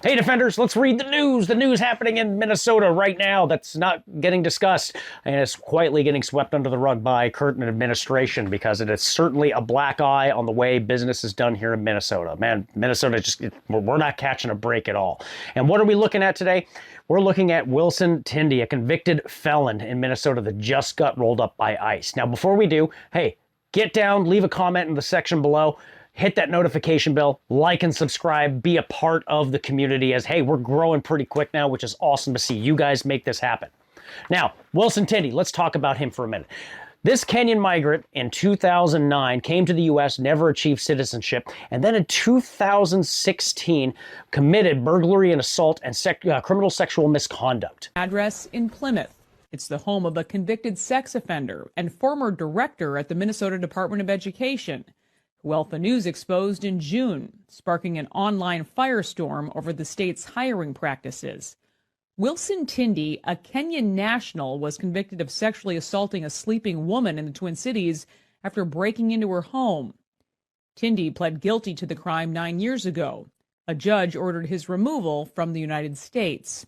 Hey, Defenders, let's read the news. The news happening in Minnesota right now that's not getting discussed, and it's quietly getting swept under the rug by Curtin administration because it is certainly a black eye on the way business is done here in Minnesota. Man, Minnesota we're not catching a break at all. And what are we looking at today? We're looking at Wilson Tindy, a convicted felon in Minnesota that just got rolled up by ICE. Now, before we do, hey, get down, leave a comment in the section below. Hit that notification bell, like and subscribe, be a part of the community as, hey, we're growing pretty quick now, which is awesome to see you guys make this happen. Now, Wilson Tindy, let's talk about him for a minute. This Kenyan migrant in 2009 came to the U.S., never achieved citizenship, and then in 2016 committed burglary and assault and criminal sexual misconduct. Address in Plymouth. It's the home of a convicted sex offender and former director at the Minnesota Department of Education. Wealth the News exposed in June, sparking an online firestorm over the state's hiring practices. Wilson Tindy, a Kenyan national, was convicted of sexually assaulting a sleeping woman in the Twin Cities after breaking into her home. Tindy pled guilty to the crime 9 years ago. A judge ordered his removal from the United States.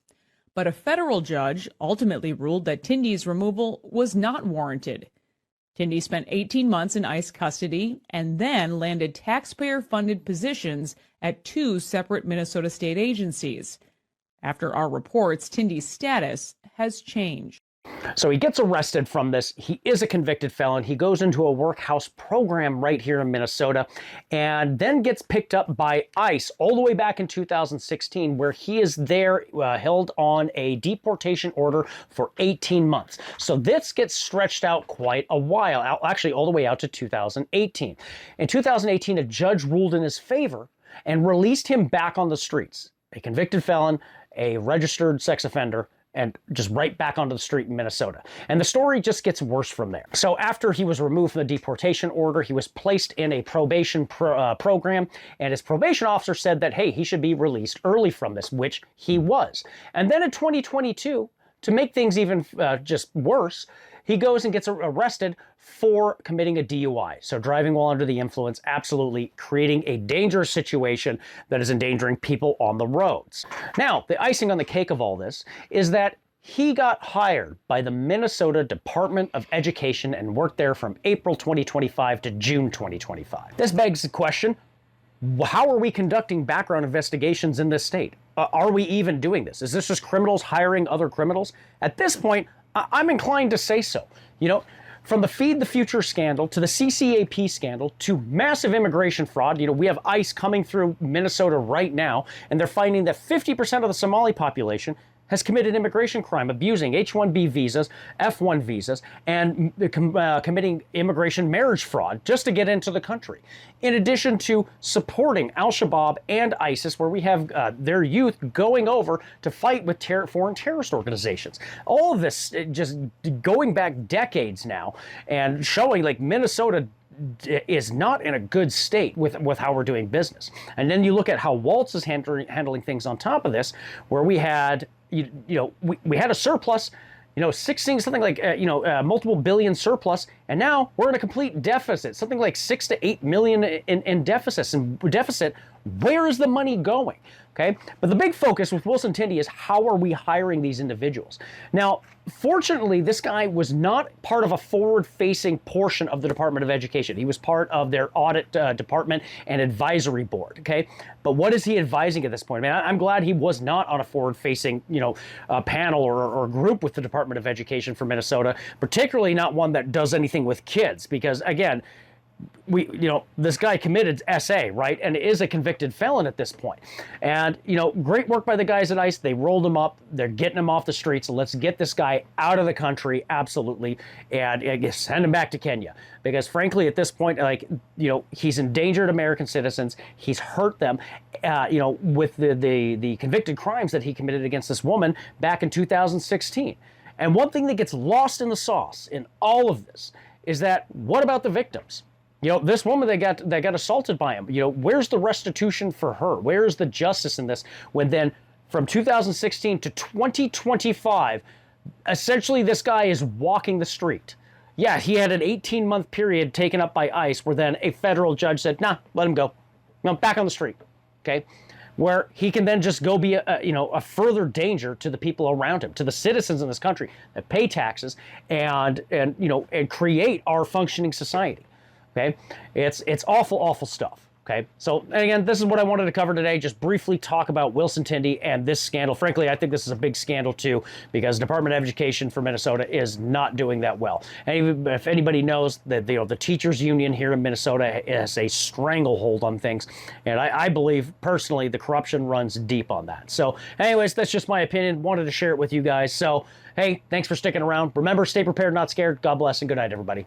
But a federal judge ultimately ruled that Tindy's removal was not warranted. Tindy spent 18 months in ICE custody and then landed taxpayer-funded positions at 2 separate Minnesota state agencies. After our reports, Tindy's status has changed. So he gets arrested from this. He is a convicted felon. He goes into a workhouse program right here in Minnesota and then gets picked up by ICE all the way back in 2016, where he is there held on a deportation order for 18 months. So this gets stretched out quite a while, actually all the way out to 2018. In 2018, a judge ruled in his favor and released him back on the streets. A convicted felon, a registered sex offender, and just right back onto the street in Minnesota. And the story just gets worse from there. So after he was removed from the deportation order, he was placed in a probation program, and his probation officer said that, hey, he should be released early from this, which he was. And then in 2022, to make things even just worse, he goes and gets arrested for committing a DUI. So driving while under the influence, absolutely creating a dangerous situation that is endangering people on the roads. Now, the icing on the cake of all this is that he got hired by the Minnesota Department of Education and worked there from April 2025 to June 2025. This begs the question, how are we conducting background investigations in this state? Are we even doing this? Is this just criminals hiring other criminals? At this point, I'm inclined to say so. You know, from the Feed the Future scandal to the CCAP scandal to massive immigration fraud, you know, we have ICE coming through Minnesota right now, and they're finding that 50% of the Somali population has committed immigration crime, abusing H-1B visas, F-1 visas, and committing immigration marriage fraud just to get into the country. In addition to supporting Al-Shabaab and ISIS, where we have their youth going over to fight with foreign terrorist organizations. All of this just going back decades now and showing like Minnesota is not in a good state with how we're doing business. And then you look at how Waltz is handling things on top of this, where we had we had a surplus, something like multiple billion surplus, and now we're in a complete deficit, something like 6 to 8 million in deficit. Where is the money going? Okay, but the big focus with Wilson Tindy is how are we hiring these individuals? Now, fortunately, this guy was not part of a forward-facing portion of the Department of Education. He was part of their audit department and advisory board. Okay, but what is he advising at this point? Man, I'm glad he was not on a forward-facing, panel or group with the Department of Education for Minnesota, particularly not one that does anything with kids, because again, this guy committed SA, right? And is a convicted felon at this point. And, great work by the guys at ICE. They rolled him up. They're getting him off the streets. So let's get this guy out of the country, absolutely, and send him back to Kenya. Because frankly, at this point, he's endangered American citizens. He's hurt them, with the convicted crimes that he committed against this woman back in 2016. And one thing that gets lost in the sauce in all of this is that, what about the victims? This woman that got assaulted by him, where's the restitution for her? Where is the justice in this? When then from 2016 to 2025, essentially this guy is walking the street. Yeah, he had an 18-month period taken up by ICE where then a federal judge said, nah, let him go. Back on the street. Okay. where he can then just go be a further danger to the people around him, to the citizens in this country that pay taxes and create our functioning society. Okay, it's awful stuff. Okay, so again, this is what I wanted to cover today. Just briefly talk about Wilson Tindy and this scandal. Frankly, I think this is a big scandal too, because Department of Education for Minnesota is not doing that well. And if anybody knows that the teachers union here in Minnesota has a stranglehold on things, and I believe personally the corruption runs deep on that. So anyways, that's just my opinion. Wanted to share it with you guys. So hey, thanks for sticking around. Remember, stay prepared, not scared. God bless, and good night, everybody.